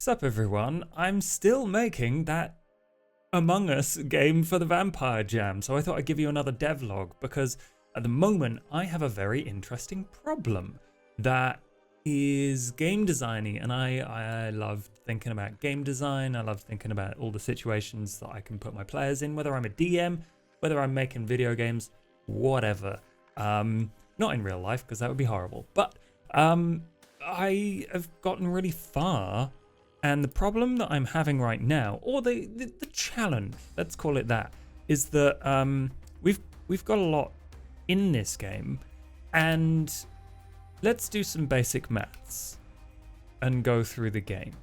What's up, everyone? I'm still making that Among Us game for the Vampire Jam, so I thought I'd give you another devlog because at the moment I have a very interesting problem that is game designy, and I love thinking about game design. I love thinking about all the situations that I can put my players in, whether I'm a DM, whether I'm making video games, whatever. Not in real life because that would be horrible, but I have gotten really far. And the problem that I'm having right now, or the challenge, let's call it that, is that we've got a lot in this game, and let's do some basic maths and go through the game,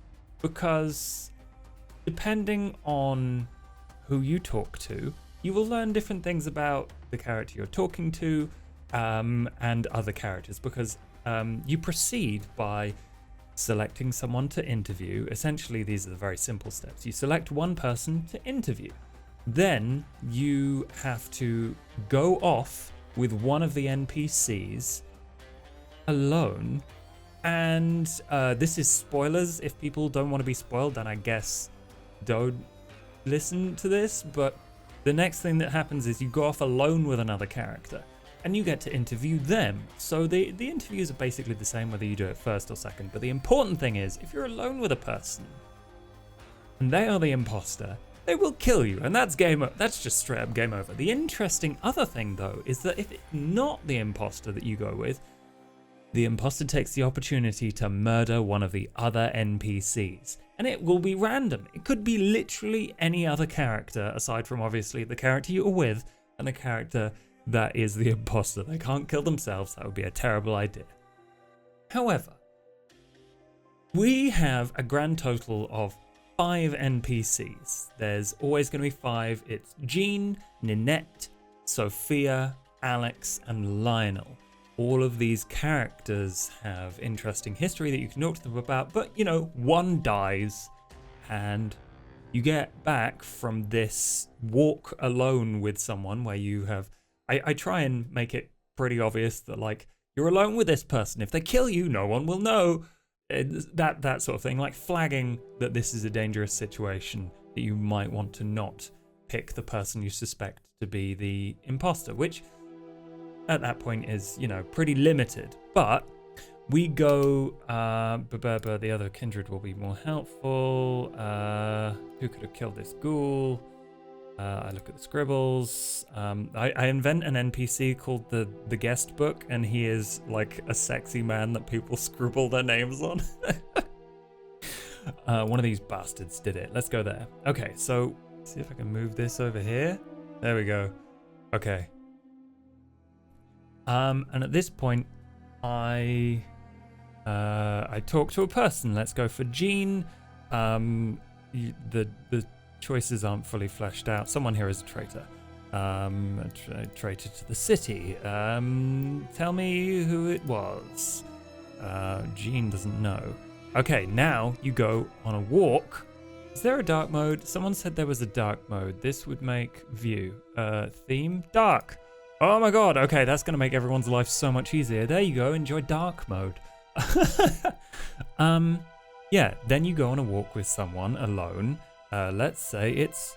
because depending on who you talk to, you will learn different things about the character you're talking to and other characters, because you proceed by selecting someone to interview. Essentially, these are the very simple steps. You select one person to interview. Then you have to go off with one of the NPCs alone. And this is spoilers. If people don't want to be spoiled, then I guess don't listen to this. But the next thing that happens is you go off alone with another character, and you get to interview them. So the interviews are basically the same whether you do it first or second. But the important thing is, if you're alone with a person and they are the imposter, they will kill you, and that's that's just straight up game over. The interesting other thing though is that if it's not the imposter that you go with, the imposter takes the opportunity to murder one of the other NPCs, and it will be random. It could be literally any other character aside from obviously the character you're with and the character that is the imposter. They can't kill themselves. That would be a terrible idea. However, we have a grand total of 5 NPCs. There's always going to be 5. It's Jean, Nanette, Sophia, Alex, and Lionel. All of these characters have interesting history that you can talk to them about, but you know, one dies and you get back from this walk alone with someone where you have I try and make it pretty obvious that, like, you're alone with this person. If they kill you, no one will know. That sort of thing, like flagging that this is a dangerous situation, that you might want to not pick the person you suspect to be the imposter, which at that point is, you know, pretty limited. But we go, the other kindred will be more helpful. Who could have killed this ghoul? I look at the scribbles. I invent an NPC called the guest book, and he is like a sexy man that people scribble their names on. One of these bastards did it. Let's go there. Okay, so see if I can move this over here. There we go. Okay. And at this point, I talk to a person. Let's go for Jean. The choices aren't fully fleshed out. Someone here is a traitor. A traitor to the city. Tell me who it was. Jean doesn't know. Okay, now you go on a walk. Is there a dark mode? Someone said there was a dark mode. This would make view. Theme? Dark. Oh my god, okay, that's going to make everyone's life so much easier. There you go, enjoy dark mode. Yeah, then you go on a walk with someone alone. Let's say it's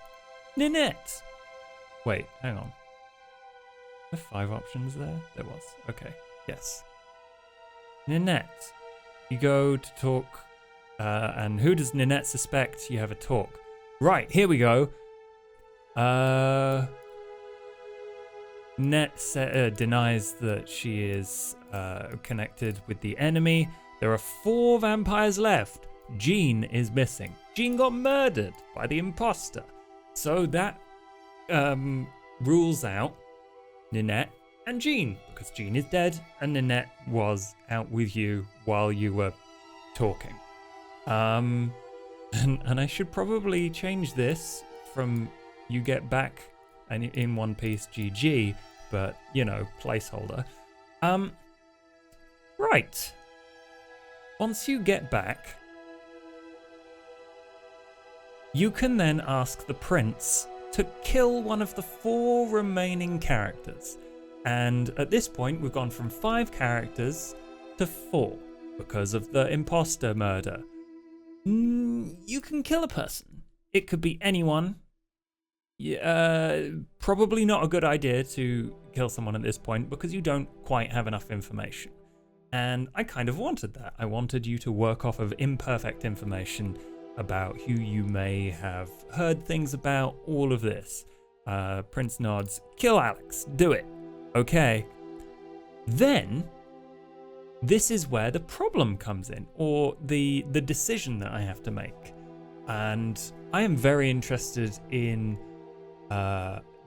Nanette. Wait, hang on. Are there 5 options there? There was. Okay, yes. Nanette. You go to talk, and who does Nanette suspect? You have a talk. Right, here we go. Nanette denies that she is connected with the enemy. There are 4 vampires left. Jean is missing. Jean got murdered by the imposter. So that rules out Nanette and Jean, because Jean is dead and Nanette was out with you while you were talking. And I should probably change this from you get back and in one piece GG, but you know, placeholder. Right. Once you get back, you can then ask the prince to kill one of the 4 remaining characters. And at this point, we've gone from 5 characters to 4 because of the imposter murder. you can kill a person. It could be anyone. Probably not a good idea to kill someone at this point because you don't quite have enough information. And I kind of wanted that. I wanted you to work off of imperfect information about who you may have heard things about, all of this. Prince nods, kill Alex, do it. Okay. Then, this is where the problem comes in, or the decision that I have to make. And I am very interested in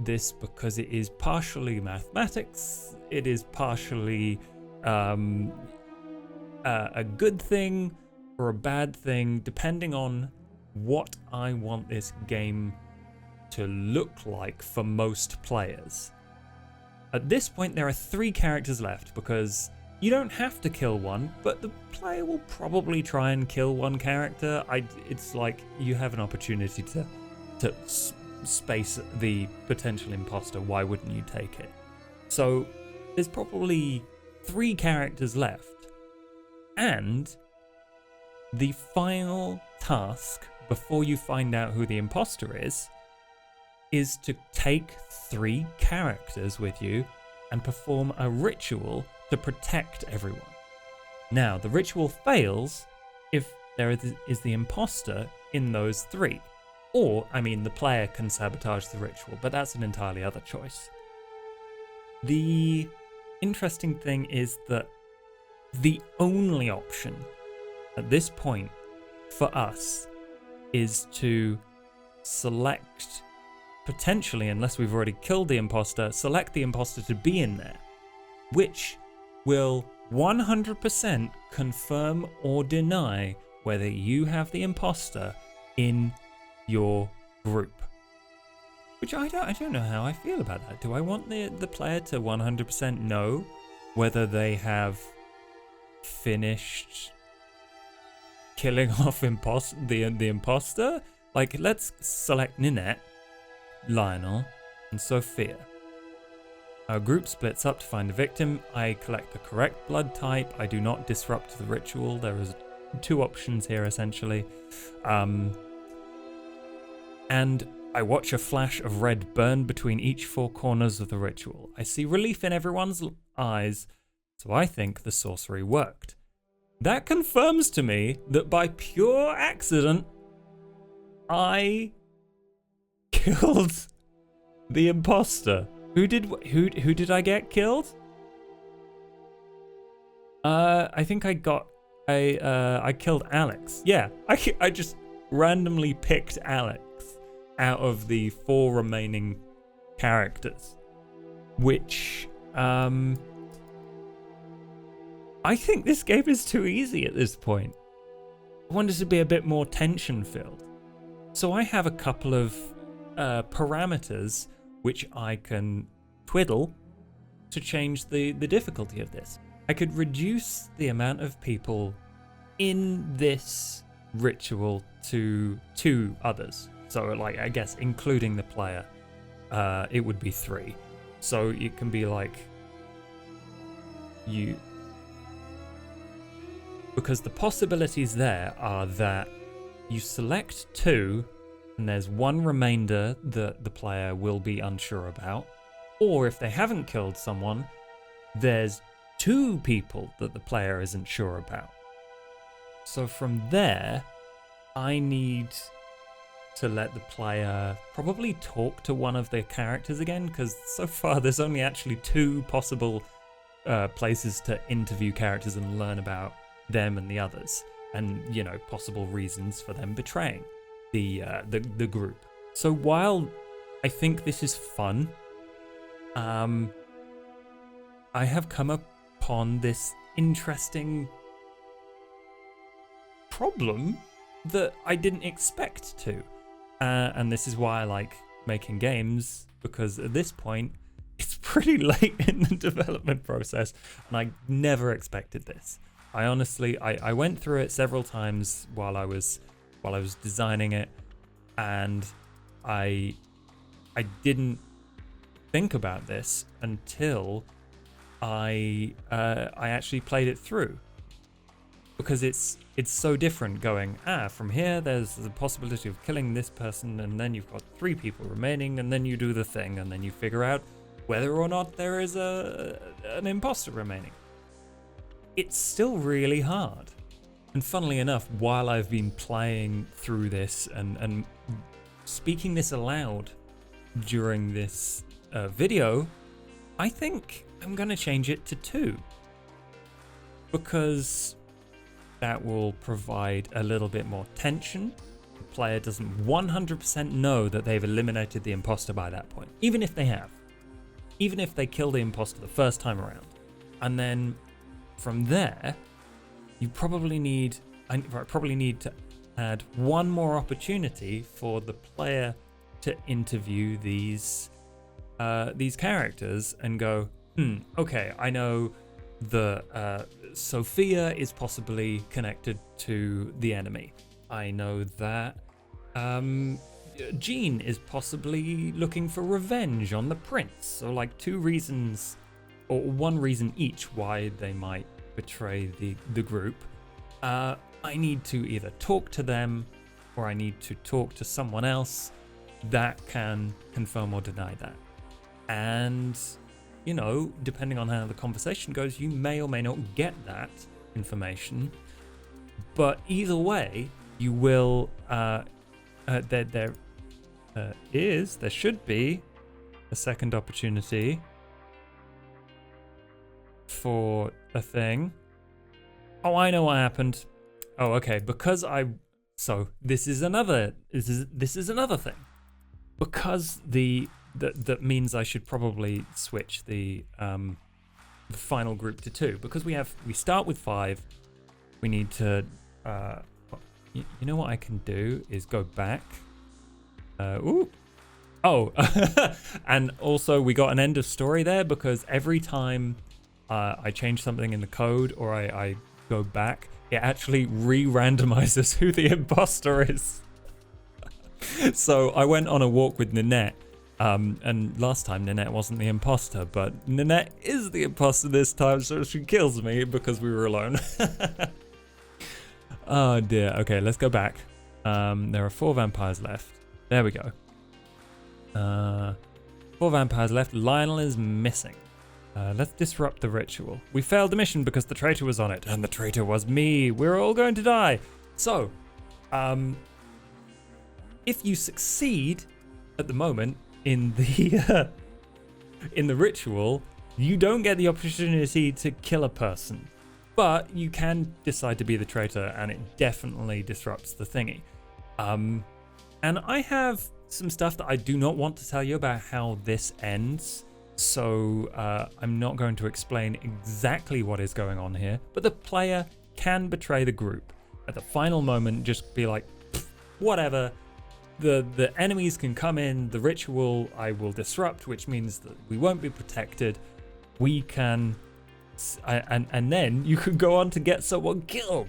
this because it is partially mathematics, it is partially a good thing or a bad thing, depending on what I want this game to look like for most players. At this point, there are 3 characters left because you don't have to kill one, but the player will probably try and kill one character. It's like you have an opportunity to space the potential imposter. Why wouldn't you take it? So there's probably 3 characters left. And the final task before you find out who the imposter is to take 3 characters with you and perform a ritual to protect everyone. Now, the ritual fails if there is the imposter in those 3. Or, I mean, the player can sabotage the ritual, but that's an entirely other choice. The interesting thing is that the only option at this point for us is to select, potentially, unless we've already killed the imposter, select the imposter to be in there, which will 100% confirm or deny whether you have the imposter in your group. Which I don't know how I feel about that. Do I want the player to 100% know whether they have finished killing off the imposter? Like, let's select Nanette, Lionel, and Sophia. Our group splits up to find a victim. I collect the correct blood type. I do not disrupt the ritual. There is 2 options here, essentially. And I watch a flash of red burn between each 4 corners of the ritual. I see relief in everyone's eyes, so I think the sorcery worked. That confirms to me that by pure accident, I killed the imposter. Who did I get killed? I think I killed Alex. Yeah, I just randomly picked Alex out of the 4 remaining characters, which I think this game is too easy at this point. I want it to be a bit more tension filled. So I have a couple of parameters which I can twiddle to change the difficulty of this. I could reduce the amount of people in this ritual to 2 others. So, like, I guess including the player, it would be 3. So it can be like because the possibilities there are that you select 2 and there's 1 remainder that the player will be unsure about, or if they haven't killed someone, there's 2 people that the player isn't sure about. So from there, I need to let the player probably talk to one of their characters again, because so far there's only actually 2 possible places to interview characters and learn about them and the others, and, you know, possible reasons for them betraying the group. So while I think this is fun, I have come upon this interesting problem that I didn't expect to. And this is why I like making games, because at this point, it's pretty late in the development process, and I never expected this. I honestly, I went through it several times while I was designing it, and I didn't think about this until I actually played it through. because it's so different going, from here there's the possibility of killing this person, and then you've got 3 people remaining, and then you do the thing, and then you figure out whether or not there is an imposter remaining. It's still really hard. And funnily enough, while I've been playing through this and speaking this aloud during this video, I think I'm going to change it to 2. Because that will provide a little bit more tension. The player doesn't 100% know that they've eliminated the imposter by that point, even if they have. Even if they kill the imposter the first time around. And then from there, you probably need to add one more opportunity for the player to interview these characters and go, okay, I know the Sophia is possibly connected to the enemy. I know that Jean is possibly looking for revenge on the prince. So like 2 reasons, or 1 reason each why they might betray the group. I need to either talk to them, or I need to talk to someone else that can confirm or deny that. And, you know, depending on how the conversation goes, you may or may not get that information. But either way, you will, there should be a second opportunity for a thing. Oh, I know what happened. Oh, okay, because so this is another thing. Because that means I should probably switch the final group to 2, because we start with 5. We need to you know what I can do is go back. And also we got an end of story there, because every time I change something in the code, or I go back, it actually re-randomizes who the imposter is. So I went on a walk with Nanette, and last time Nanette wasn't the imposter, but Nanette is the imposter this time, so she kills me because we were alone. Oh dear. Okay, let's go back. There are 4 vampires left. There we go. 4 vampires left. Lionel is missing. Let's disrupt the ritual. We failed the mission because the traitor was on it, and the traitor was me. We're all going to die. So, if you succeed at the moment in the in the ritual, you don't get the opportunity to kill a person, but you can decide to be the traitor, and it definitely disrupts the thingy. And I have some stuff that I do not want to tell you about how this ends. So I'm not going to explain exactly what is going on here, but the player can betray the group. At the final moment, just be like, whatever, the enemies can come in, the ritual I will disrupt, which means that we won't be protected. We can, and then you can go on to get someone killed.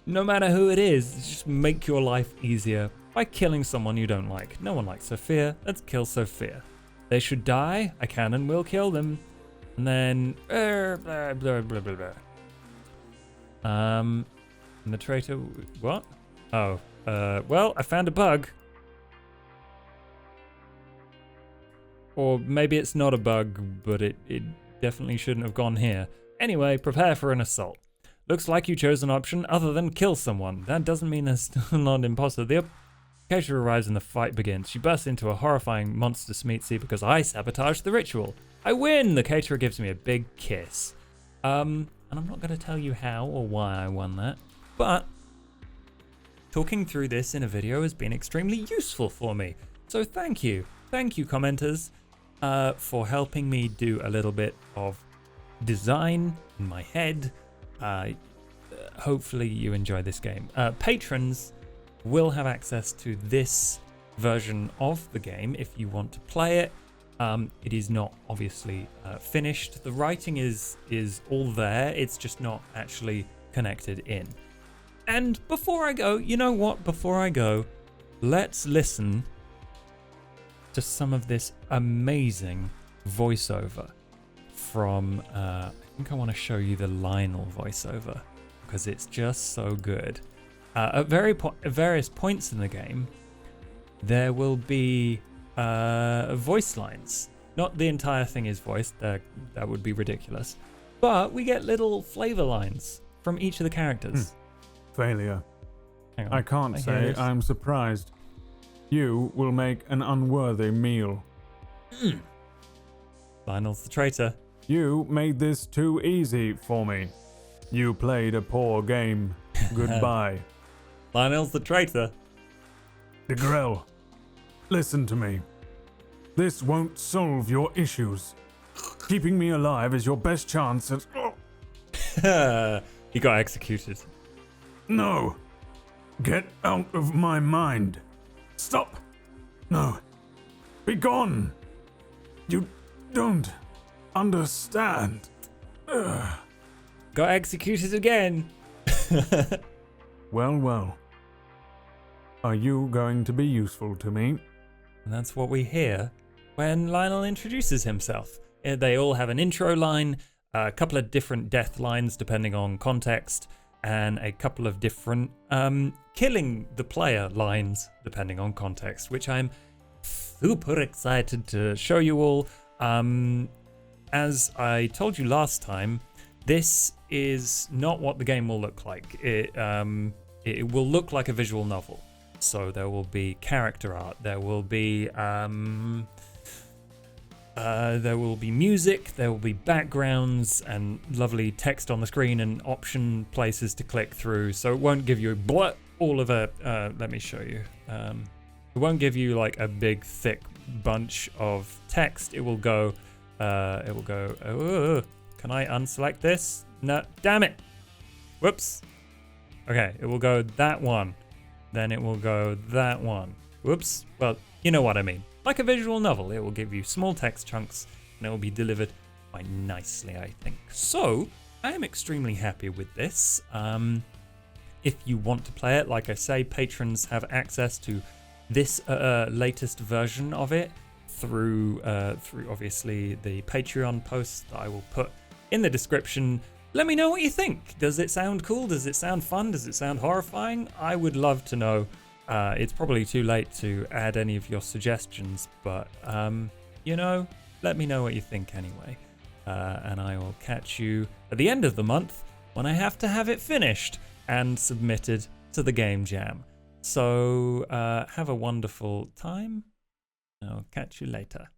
No matter who it is, just make your life easier by killing someone you don't like. No one likes Sophia, let's kill Sophia. They should die. I can and will kill them. And then blah, blah, blah, blah, blah. And the traitor, what? Oh, well, I found a bug. Or maybe it's not a bug, but it definitely shouldn't have gone here. Anyway, prepare for an assault. Looks like you chose an option other than kill someone. That doesn't mean there's still not an imposter. The Cater arrives and the fight begins. She bursts into a horrifying monster smeatsy because I sabotaged the ritual. I win! The caterer gives me a big kiss. And I'm not going to tell you how or why I won that, but talking through this in a video has been extremely useful for me. So thank you. Thank you, commenters, for helping me do a little bit of design in my head. Hopefully you enjoy this game. Patrons will have access to this version of the game if you want to play it. It is not obviously finished. The writing is all there. It's just not actually connected in. And before I go, you know what? Before I go, let's listen to some of this amazing voiceover from, I think I want to show you the Lionel voiceover. because it's just so good. At various points in the game, there will be voice lines. Not the entire thing is voiced, that would be ridiculous. But we get little flavor lines from each of the characters. Failure. Hang on. I can't say I'm surprised. You will make an unworthy meal. Lionel's the traitor. You made this too easy for me. You played a poor game. Goodbye. Lionel's the traitor. DeGrell, listen to me. This won't solve your issues. Keeping me alive is your best chance at... He got executed. No. Get out of my mind. Stop. No. Be gone. You don't understand. Ugh. Got executed again. Well. Are you going to be useful to me? And that's what we hear when Lionel introduces himself. They all have an intro line, a couple of different death lines depending on context, and a couple of different killing the player lines depending on context, which I'm super excited to show you all. As I told you last time, this is not what the game will look like. It will look like a visual novel. So there will be character art, there will be music, there will be backgrounds and lovely text on the screen and option places to click through. So it won't give you all of a. Let me show you. It won't give you like a big thick bunch of text. It will go. Oh, can I unselect this? No, damn it. Whoops. Okay, it will go that one. Then it will go that one. Whoops. Well, you know what I mean. Like a visual novel, it will give you small text chunks and it will be delivered quite nicely, I think. So, I am extremely happy with this. If you want to play it, like I say, patrons have access to this latest version of it through obviously the Patreon post that I will put in the description. Let me know what you think. Does it sound cool? Does it sound fun? Does it sound horrifying? I would love to know. It's probably too late to add any of your suggestions, but let me know what you think anyway. And I will catch you at the end of the month when I have to have it finished and submitted to the Game Jam. So have a wonderful time. I'll catch you later.